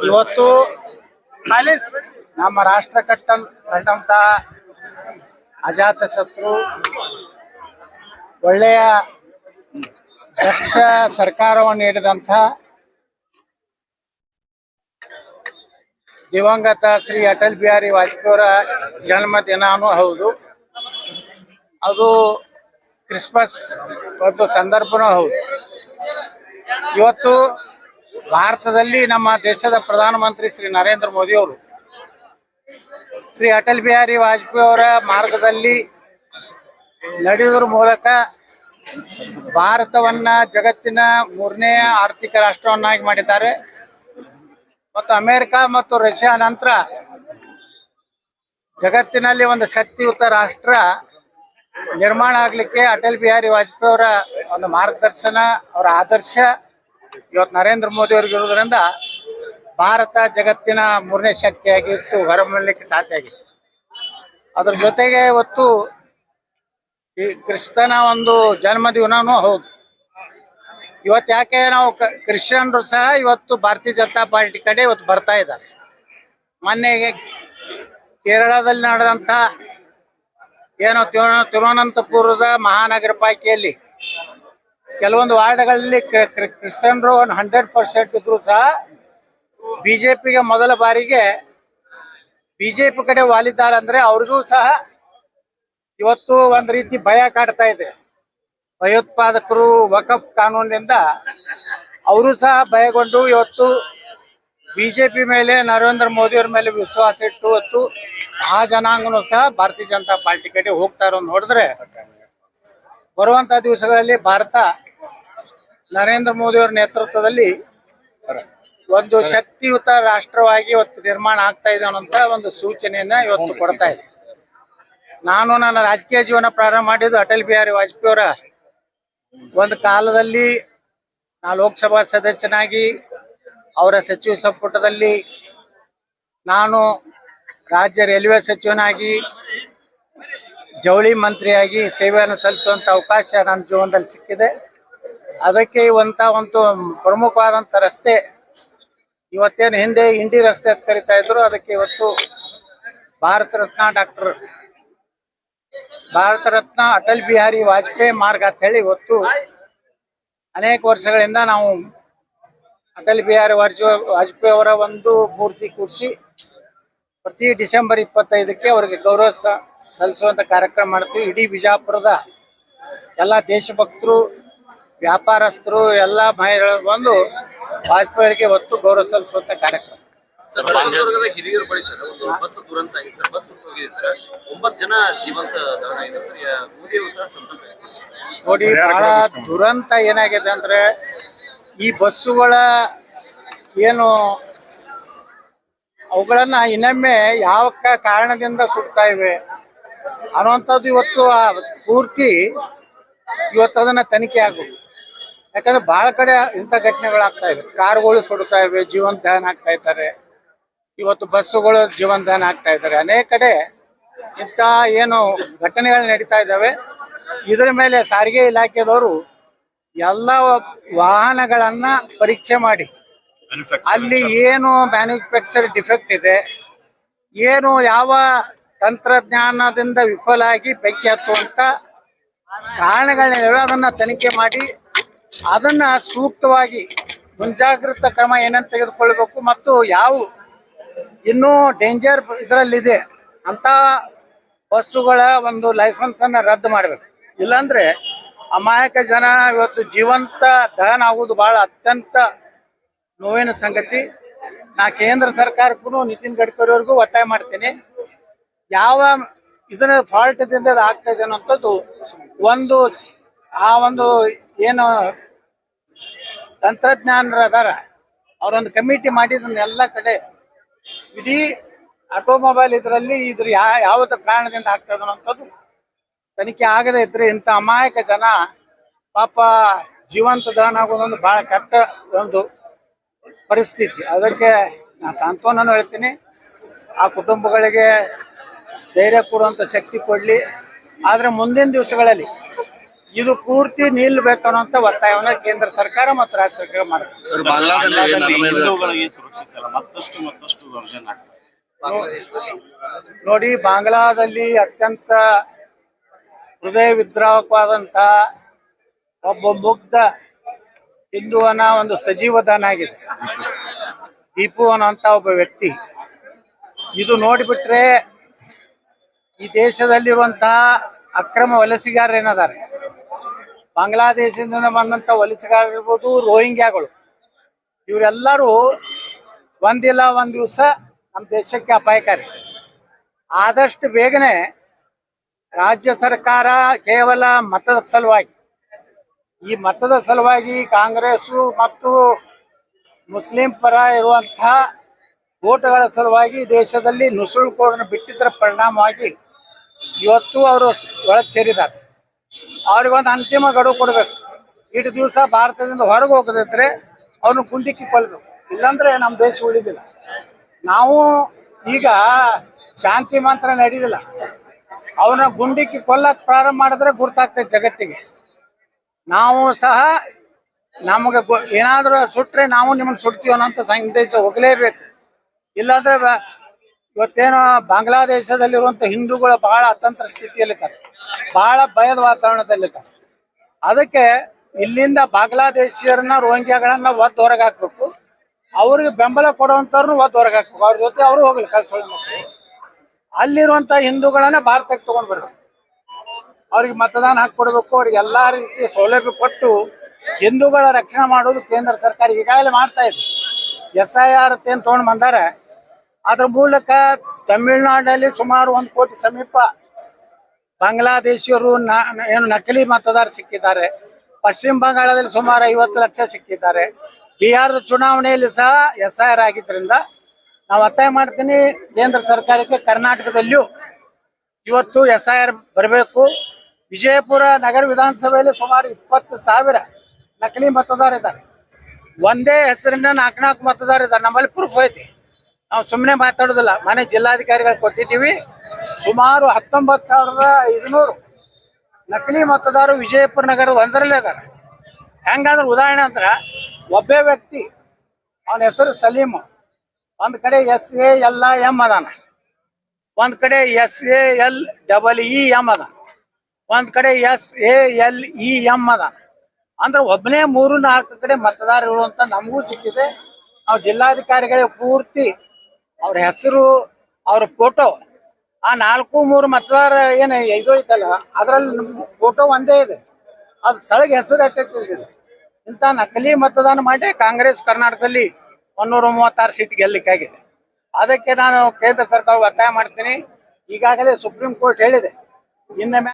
ಇವತ್ತು ನಮ್ಮ ರಾಷ್ಟ್ರ ಕಂಡಂತ ಅಜಾತ ಶತ್ರು, ಒಳ್ಳೆಯ ದಕ್ಷ ಸರ್ಕಾರವನ್ನು ನೀಡಿದಂಥ ದಿವಂಗತ ಶ್ರೀ ಅಟಲ್ ಬಿಹಾರಿ ವಾಜಪೇಯಿ ಅವರ ಜನ್ಮದಿನಾನೂ ಹೌದು. ಅದು ಕ್ರಿಸ್ಮಸ್ ಒಂದು ಸಂದರ್ಭನೂ ಹೌದು. ಇವತ್ತು ಭಾರತದಲ್ಲಿ ನಮ್ಮ ದೇಶದ ಪ್ರಧಾನಮಂತ್ರಿ ಶ್ರೀ ನರೇಂದ್ರ ಮೋದಿ ಅವರು ಶ್ರೀ ಅಟಲ್ ಬಿಹಾರಿ ವಾಜಪೇಯಿ ಅವರ ಮಾರ್ಗದಲ್ಲಿ ನಡೆಯುವುದರ ಮೂಲಕ ಭಾರತವನ್ನ ಜಗತ್ತಿನ 3ನೇ ಆರ್ಥಿಕ ರಾಷ್ಟ್ರವನ್ನಾಗಿ ಮಾಡಿದ್ದಾರೆ. ಮತ್ತು ಅಮೆರಿಕ ಮತ್ತು ರಷ್ಯಾ ನಂತರ ಜಗತ್ತಿನಲ್ಲಿ ಒಂದು ಶಕ್ತಿಯುತ ರಾಷ್ಟ್ರ ನಿರ್ಮಾಣ ಆಗಲಿಕ್ಕೆ ಅಟಲ್ ಬಿಹಾರಿ ವಾಜಪೇಯಿ ಅವರ ಒಂದು ಮಾರ್ಗದರ್ಶನ, ಅವರ ಆದರ್ಶ ಇವತ್ತು ನರೇಂದ್ರ ಮೋದಿ ಅವ್ರಿಗೆ ಇರೋದ್ರಿಂದ ಭಾರತ ಜಗತ್ತಿನ 3ನೇ ಶಕ್ತಿಯಾಗಿ ಹೊರಮೂಡಲಿಕ್ಕೆ ಸಾಧ್ಯ ಆಗಿದೆ. ಅದ್ರ ಜೊತೆಗೆ ಇವತ್ತು ಈ ಕ್ರಿಸ್ತನ ಒಂದು ಜನ್ಮದಿನನೂ ಹೌದು. ಇವತ್ತು ಯಾಕೆ ನಾವು ಕ್ರಿಶ್ಚಿಯನ್ರು ಸಹ ಇವತ್ತು ಭಾರತೀಯ ಜನತಾ ಪಾರ್ಟಿ ಕಡೆ ಇವತ್ತು ಬರ್ತಾ ಇದ್ದಾರೆ. ಮೊನ್ನೆಗೆ ಕೇರಳದಲ್ಲಿ ನಡೆದಂಥ ಏನೋ ತಿರುವನಂತಪುರದ ಮಹಾನಗರ ಪಾಲಿಕೆಯಲ್ಲಿ ಕೆಲವೊಂದು ವಾರ್ಡ್ಗಳಲ್ಲಿ ಕ್ರಿಶ್ಚಿಯನ್ರು 100% ಇದ್ರು ಸಹ ಬಿಜೆಪಿಗೆ ಮೊದಲ ಬಾರಿಗೆ ಬಿಜೆಪಿ ಕಡೆ ವಾಲಿದ್ದಾರೆ. ಅಂದ್ರೆ ಅವ್ರಿಗೂ ಸಹ ಇವತ್ತು ಒಂದ್ ರೀತಿ ಭಯ ಕಾಡ್ತಾ ಇದೆ. ಭಯೋತ್ಪಾದಕರು ವಕಫ್ ಕಾನೂನಿನಿಂದ ಅವರು ಸಹ ಭಯಗೊಂಡು ಇವತ್ತು ಬಿಜೆಪಿ ಮೇಲೆ, ನರೇಂದ್ರ ಮೋದಿ ಅವ್ರ ಮೇಲೆ ವಿಶ್ವಾಸ ಇಟ್ಟು ಇವತ್ತು ಆ ಜನಾಂಗನೂ ಸಹ ಭಾರತೀಯ ಜನತಾ ಪಾರ್ಟಿ ಕಡೆ ಹೋಗ್ತಾ ಇರೋ ನೋಡಿದ್ರೆ ಬರುವಂತ ದಿವಸಗಳಲ್ಲಿ ಭಾರತ ನರೇಂದ್ರ ಮೋದಿ ಅವರ ನೇತೃತ್ವದಲ್ಲಿ ಒಂದು ಶಕ್ತಿಯುತ ರಾಷ್ಟ್ರವಾಗಿ ಇವತ್ತು ನಿರ್ಮಾಣ ಆಗ್ತಾ ಇದೆ ಅನ್ನೋಂತ ಒಂದು ಸೂಚನೆಯನ್ನ ಇವತ್ತು ಕೊಡ್ತಾ ಇದೆ. ನಾನು ನನ್ನ ರಾಜಕೀಯ ಜೀವನ ಪ್ರಾರಂಭ ಮಾಡಿದ್ದು ಅಟಲ್ ಬಿಹಾರಿ ವಾಜಪೇಯಿ ಅವರ ಒಂದು ಕಾಲದಲ್ಲಿ. ನಾ ಲೋಕಸಭಾ ಸದಸ್ಯನಾಗಿ ಅವರ ಸಚಿವ ಸಂಪುಟದಲ್ಲಿ, ನಾನು ರಾಜ್ಯ ರೈಲ್ವೆ ಸಚಿವನಾಗಿ, ಜವಳಿ ಮಂತ್ರಿಯಾಗಿ ಸೇವೆಯನ್ನು ಸಲ್ಲಿಸುವಂತ ಅವಕಾಶ ನನ್ನ ಜೀವನದಲ್ಲಿ ಸಿಕ್ಕಿದೆ. ಅದಕ್ಕೆ ಇವಂತ ಒಂದು ಪ್ರಮುಖವಾದಂಥ ರಸ್ತೆ ಇವತ್ತೇನು ಹಿಂದೆ ಇಂಡಿ ರಸ್ತೆ ಅಂತ ಕರಿತಾ ಇದ್ರು, ಅದಕ್ಕೆ ಇವತ್ತು ಭಾರತ ರತ್ನ ಅಟಲ್ ಬಿಹಾರಿ ವಾಜಪೇಯಿ ಮಾರ್ಗ ಅಂತ ಹೇಳಿ ಇವತ್ತು ಅನೇಕ ವರ್ಷಗಳಿಂದ ನಾವು ಅಟಲ್ ಬಿಹಾರಿ ವಾಜಪೇಯಿ ಅವರ ಒಂದು ಮೂರ್ತಿ ಕೂರಿಸಿ ಪ್ರತಿ ಡಿಸೆಂಬರ್ 25ಕ್ಕೆ ಅವರಿಗೆ ಗೌರವ ಸಲ್ಲಿಸುವಂತ ಕಾರ್ಯಕ್ರಮ ಮಾಡ್ತೀವಿ. ಇಡೀ ಬಿಜಾಪುರದ ಎಲ್ಲ ದೇಶಭಕ್ತರು, ವ್ಯಾಪಾರಸ್ಥರು, ಎಲ್ಲ ಮಹಿಳೆಗಳು ಬಂದು ವಾಜಪೇಯಿ ಅವರಿಗೆ ಹೊತ್ತು ಗೌರವ ಸಲ್ಲಿಸುವಂತ ಕಾರ್ಯಕ್ರಮ. ಹಿರಿಯೂರು ಬಳಿ ಸರ್ ಒಂದು ಬಸ್ ದುರಂತ ಆಗಿದೆ ಸರ್. ಬಸ್ ಹೋಗಿದೆ ಸರ್, 9 ಜನ ಜೀವಂತ ದಹನ ಆಗಿದೆ ಸರ್. ಮೋದಿಯವರು ಸಹ ಸಂತಾಪ ನೋಡಿ, ಬಹಳ ದುರಂತ ಏನಾಗಿದೆ ಅಂದ್ರೆ ಈ ಬಸ್ಸುಗಳ ಏನು ಅವುಗಳನ್ನ ಇನ್ನೊಮ್ಮೆ ಯಾವ ಕಾರಣದಿಂದ ಸುಡ್ತಾ ಇವೆ ಅನ್ನುವಂಥದ್ದು ಇವತ್ತು ಪೂರ್ತಿ ಇವತ್ತು ಅದನ್ನ ತನಿಖೆ ಆಗ್ಬೇಕು. ಯಾಕಂದ್ರೆ ಬಹಳ ಕಡೆ ಇಂಥ ಘಟನೆಗಳಾಗ್ತಾ ಇವೆ. ಕಾರುಗಳು ಸುಡ್ತಾ ಇವೆ, ಜೀವಂತ ದಹನ ಆಗ್ತಾ ಇದ್ದಾರೆ. ಇವತ್ತು ಬಸ್ಸುಗಳು ಜೀವನ ದಹನ ಆಗ್ತಾ ಇದ್ದಾರೆ. ಅನೇಕ ಕಡೆ ಇಂಥ ಏನು ಘಟನೆಗಳು ನಡೀತಾ ಇದ್ದಾವೆ. ಇದರ ಮೇಲೆ ಸಾರಿಗೆ ಇಲಾಖೆದವರು ಎಲ್ಲ ವಾಹನಗಳನ್ನ ಪರೀಕ್ಷೆ ಮಾಡಿ ಅಲ್ಲಿ ಏನು ಮ್ಯಾನುಫ್ಯಾಕ್ಚರ್ ಡಿಫೆಕ್ಟ್ ಇದೆ, ಏನು ಯಾವ ತಂತ್ರಜ್ಞಾನದಿಂದ ವಿಫಲ ಆಗಿ ಬೆಂಕಿ ಹತ್ತುವಂತ ಕಾರಣಗಳೇನಿವೆ ಅದನ್ನ ತನಿಖೆ ಮಾಡಿ ಅದನ್ನ ಸೂಕ್ತವಾಗಿ ಮುಂಜಾಗ್ರತಾ ಕ್ರಮ ಏನಂತ ತೆಗೆದುಕೊಳ್ಬೇಕು ಮತ್ತು ಯಾವ ಇನ್ನೂ ಡೇಂಜರ್ ಇದರಲ್ಲಿದೆ ಅಂತ ಬಸ್ಸುಗಳ ಒಂದು ಲೈಸೆನ್ಸ್ ಅನ್ನ ರದ್ದು ಮಾಡಬೇಕು. ಇಲ್ಲಾಂದ್ರೆ ಅಮಾಯಕ ಜನ ಇವತ್ತು ಜೀವಂತ ದಹನ ಆಗುವುದು ಬಹಳ ಅತ್ಯಂತ ನೋವಿನ ಸಂಗತಿ. ನಾ ಕೇಂದ್ರ ಸರ್ಕಾರಕ್ಕೂ ನಿತಿನ್ ಗಡ್ಕರಿ ಅವ್ರಿಗೂ ಒತ್ತಾಯ ಮಾಡ್ತೀನಿ, ಯಾವ ಇದರ ಫಾಲ್ಟ್ದಿಂದ ಆಗ್ತಾ ಇದೆ ಅನ್ನೋಂಥದ್ದು ಒಂದು ಏನು ತಂತ್ರಜ್ಞಾನರು ಅದಾರ ಅವರೊಂದು ಕಮಿಟಿ ಮಾಡಿದ್ದನ್ನ ಎಲ್ಲ ಕಡೆ ಇಡೀ ಆಟೋಮೊಬೈಲ್ ಇದರಲ್ಲಿ ಯಾವ ಕಾರಣದಿಂದ ಆಗ್ತಾ ಇದೆ ಅನ್ನೋಂಥದ್ದು ತನಿಖೆ ಆಗದೇ ಇದ್ರೆ ಇಂಥ ಅಮಾಯಕ ಜನ ಪಾಪ ಜೀವಂತ ದಹನ ಆಗೋದೊಂದು ಬಹಳ ಕೆಟ್ಟ ಒಂದು ಪರಿಸ್ಥಿತಿ. ಅದಕ್ಕೆ ನಾನು ಸಾಂತ್ವನೂ ಹೇಳ್ತೀನಿ, ಆ ಕುಟುಂಬಗಳಿಗೆ ಧೈರ್ಯ ಕೊಡುವಂಥ ಶಕ್ತಿ ಕೊಡಲಿ. ಆದರೆ ಮುಂದಿನ ದಿವಸಗಳಲ್ಲಿ ಇದು ಪೂರ್ತಿ ನಿಲ್ಬೇಕನ್ನುವಂತ ಒತ್ತಾಯವನ್ನ ಕೇಂದ್ರ ಸರ್ಕಾರ ಮತ್ತು ರಾಜ್ಯ ಸರ್ಕಾರ ಮಾಡುತ್ತೆ. ಬಾಂಗ್ಲಾದಲ್ಲಿ ಹಿಂದೂಗಳಿಗೆ ಸುರಕ್ಷಿತ ಅಲ್ಲ, ಮತ್ತಷ್ಟು ದೌರ್ಜನ್ಯ ಆಗ್ತದೆ. ಬಾಂಗ್ಲಾದೇಶದಲ್ಲಿ ನೋಡಿ, ಬಾಂಗ್ಲಾದಲ್ಲಿ ಅತ್ಯಂತ ಹೃದಯ ವಿದ್ರಾವಕವಾದಂತ ಒಬ್ಬ ಮುಗ್ಧ ಹಿಂದುವನ ಒಂದು ಸಜೀವ ದಾನ ಆಗಿದೆ ದೀಪು ಅನ್ನುವಂತ ಒಬ್ಬ ವ್ಯಕ್ತಿ. ಇದು ನೋಡಿಬಿಟ್ರೆ ಈ ದೇಶದಲ್ಲಿರುವಂತಹ ಅಕ್ರಮ ವಲಸಿಗಾರರು ಏನಿದ್ದಾರೆ, ಬಾಂಗ್ಲಾದೇಶದಿಂದ ಬಂದಂತ ವಲಸಿಗಾರರು ಇರ್ಬೋದು, ರೋಹಿಂಗ್ಯಾಗಳು, ಇವರೆಲ್ಲರೂ ಒಂದಿಲ್ಲ ಒಂದ್ ದಿವಸ ನಮ್ಮ ದೇಶಕ್ಕೆ ಅಪಾಯಕಾರಿ. ಆದಷ್ಟು ಬೇಗನೆ ರಾಜ್ಯ ಸರ್ಕಾರ ಕೇವಲ ಮತದ ಸಲುವಾಗಿ, ಈ ಮತದ ಸಲುವಾಗಿ ಕಾಂಗ್ರೆಸ್ಸು ಮತ್ತು ಮುಸ್ಲಿಂ ಪರ ಇರುವಂತಹ ಓಟ್ಗಳ ಸಲುವಾಗಿ ದೇಶದಲ್ಲಿ ನುಸುಳುಕೋರನ್ನು ಬಿಟ್ಟಿದ್ದರ ಪರಿಣಾಮವಾಗಿ ಇವತ್ತು ಅವರು ಒಳಗೆ ಸೇರಿದ್ದಾರೆ. ಅವ್ರಿಗೊಂದು ಅಂತಿಮ ಗಡುವು ಕೊಡಬೇಕು. ಇಷ್ಟು ದಿವಸ ಭಾರತದಿಂದ ಹೊರಗೆ ಹೋಗದಿದ್ರೆ ಅವ್ರನ್ನ ಗುಂಡಿಕ್ಕಿ ಕೊಲ್ಲಬೇಕು, ಇಲ್ಲಾಂದ್ರೆ ನಮ್ಮ ದೇಶ ಉಳಿದಿಲ್ಲ. ನಾವು ಈಗ ಶಾಂತಿ ಮಂತ್ರ ನಡೆದಿಲ್ಲ, ಅವನ್ನ ಗುಂಡಿಕ್ಕಿ ಕೊಲ್ಲಕ್ಕೆ ಪ್ರಾರಂಭ ಮಾಡಿದ್ರೆ ಗುರ್ತಾಗ್ತದೆ ಜಗತ್ತಿಗೆ. ನಾವು ಸಹ ನಮಗೆ ಏನಾದರೂ ಸುಟ್ರೆ ನಾವು ನಿಮ್ಮನ್ನು ಸುಡ್ತೀವಿ ಅನ್ನೋಂಥ ಸಂದೇಶ ಹೋಗಲೇಬೇಕು. ಇಲ್ಲಾಂದ್ರೆ ಇವತ್ತೇನು ಬಾಂಗ್ಲಾದೇಶದಲ್ಲಿರುವಂಥ ಹಿಂದೂಗಳು ಬಹಳ ಅತಂತ್ರ ಸ್ಥಿತಿಯಲ್ಲಿದ್ದಾರೆ, ಬಹಳ ಭಯದ ವಾತಾವರಣದಲ್ಲಿದ್ದಾರೆ. ಅದಕ್ಕೆ ಇಲ್ಲಿಂದ ಬಾಂಗ್ಲಾದೇಶಿಯರನ್ನ ರೋಹಿಂಗ್ಯಾಗಳನ್ನ ಒದ್ದು ಹೊರಗೆ ಹಾಕ್ಬೇಕು, ಅವ್ರಿಗೆ ಬೆಂಬಲ ಕೊಡುವಂಥವ್ರನ್ನ ಒದ್ದು ಹೊರಗೆ ಹಾಕ್ಬೇಕು. ಅವ್ರ ಜೊತೆ ಅವರು ಹೋಗ್ಲಿ ಕಳ್ಸೋಳಿ ಮಕ್ಕಳು. ಅಲ್ಲಿರುವಂಥ ಹಿಂದೂಗಳನ್ನ ಭಾರತಕ್ಕೆ ತಗೊಂಡು ಬರ್ಬೇಕು, ಅವ್ರಿಗೆ ಮತದಾನ ಹಾಕೊಡ್ಬೇಕು, ಅವ್ರಿಗೆ ಎಲ್ಲಾ ರೀತಿಯ ಸೌಲಭ್ಯ ಕೊಟ್ಟು ಹಿಂದೂಗಳ ರಕ್ಷಣೆ ಮಾಡೋದು ಕೇಂದ್ರ ಸರ್ಕಾರ ಈಗಾಗಲೇ ಮಾಡ್ತಾ ಇದೆ. SIR ಏನು ತಗೊಂಡು ಬಂದಾರೆ, ಅದ್ರ ಮೂಲಕ ತಮಿಳುನಾಡಿನಲ್ಲಿ ಸುಮಾರು 1 ಕೋಟಿ ಸಮೀಪ ಬಾಂಗ್ಲಾದೇಶಿಯರು ಏನು ನಕಲಿ ಮತದಾರರು ಸಿಕ್ಕಿದ್ದಾರೆ. ಪಶ್ಚಿಮ ಬಂಗಾಳದಲ್ಲಿ ಸುಮಾರು 50 ಲಕ್ಷ ಸಿಕ್ಕಿದ್ದಾರೆ. ಬಿಹಾರದ ಚುನಾವಣೆಯಲ್ಲಿ ಸಹ SIR ಆಗಿದ್ದರಿಂದ ನಾವು ಒತ್ತಾಯ ಮಾಡ್ತೀನಿ ಕೇಂದ್ರ ಸರ್ಕಾರಕ್ಕೆ, ಕರ್ನಾಟಕದಲ್ಲಿಯೂ ಇವತ್ತು SIR ಬರಬೇಕು. ವಿಜಯಪುರ ನಗರ ವಿಧಾನಸಭೆಯಲ್ಲಿ ಸುಮಾರು 20,000 ನಕಲಿ ಮತದಾರ ಇದ್ದಾರೆ. ಒಂದೇ ಹೆಸರಿನ 4 ಮತದಾರ ಇದ್ದಾರೆ. ನಮ್ಮಲ್ಲಿ ಪ್ರೂಫ್ ಐತಿ, ನಾವು ಸುಮ್ಮನೆ ಮಾತಾಡೋದಿಲ್ಲ. ಮನೆ ಜಿಲ್ಲಾಧಿಕಾರಿಗಳು ಕೊಟ್ಟಿದ್ದೀವಿ. ಸುಮಾರು 19,500 ನಕಲಿ ಮತದಾರರು ವಿಜಯಪುರ ನಗರದ ಒಂದರಲ್ಲೇ ಇದ್ದಾರೆ. ಹೆಂಗಂದ್ರೆ ಉದಾಹರಣೆ ಅಂದ್ರೆ, ಒಬ್ಬೇ ವ್ಯಕ್ತಿ ಅವನ ಹೆಸರು ಸಲೀಮ್, ಒಂದ್ ಕಡೆ SALM ಅದಾನ, ಒಂದ್ ಕಡೆ SALEEM ಅದಾನ, ಒಂದ್ ಕಡೆ SALEM ಅದಾನ. ಅಂದ್ರೆ ಒಬ್ಬನೇ 3-4 ಕಡೆ ಮತದಾರ ಇರುವಂತ ನಮಗೂ ಸಿಕ್ಕಿದೆ. ನಾವು ಜಿಲ್ಲಾಧಿಕಾರಿಗಳಿಗೆ ಪೂರ್ತಿ ಅವ್ರ ಹೆಸರು, ಅವ್ರ ಫೋಟೋ, ಆ 4-3 ಮತದಾರ ಏನು ಇದು ಐತಲ್ಲ ಅದರಲ್ಲಿ ಫೋಟೋ ಒಂದೇ ಇದೆ, ಅದು ತಳಗೆ ಹೆಸರು ಅಟ್ಟಿದೆ. ಇಂಥ ನಕಲಿ ಮತದಾನ ಮಾಡಿ ಕಾಂಗ್ರೆಸ್ ಕರ್ನಾಟಕದಲ್ಲಿ 136 ಸೀಟ್ ಗೆಲ್ಲಕ್ಕಾಗಿದೆ. ಅದಕ್ಕೆ ನಾನು ಕೇಂದ್ರ ಸರ್ಕಾರ ಒತ್ತಾಯ ಮಾಡ್ತೀನಿ. ಈಗಾಗಲೇ ಸುಪ್ರೀಂ ಕೋರ್ಟ್ ಹೇಳಿದೆ, ಇನ್ನು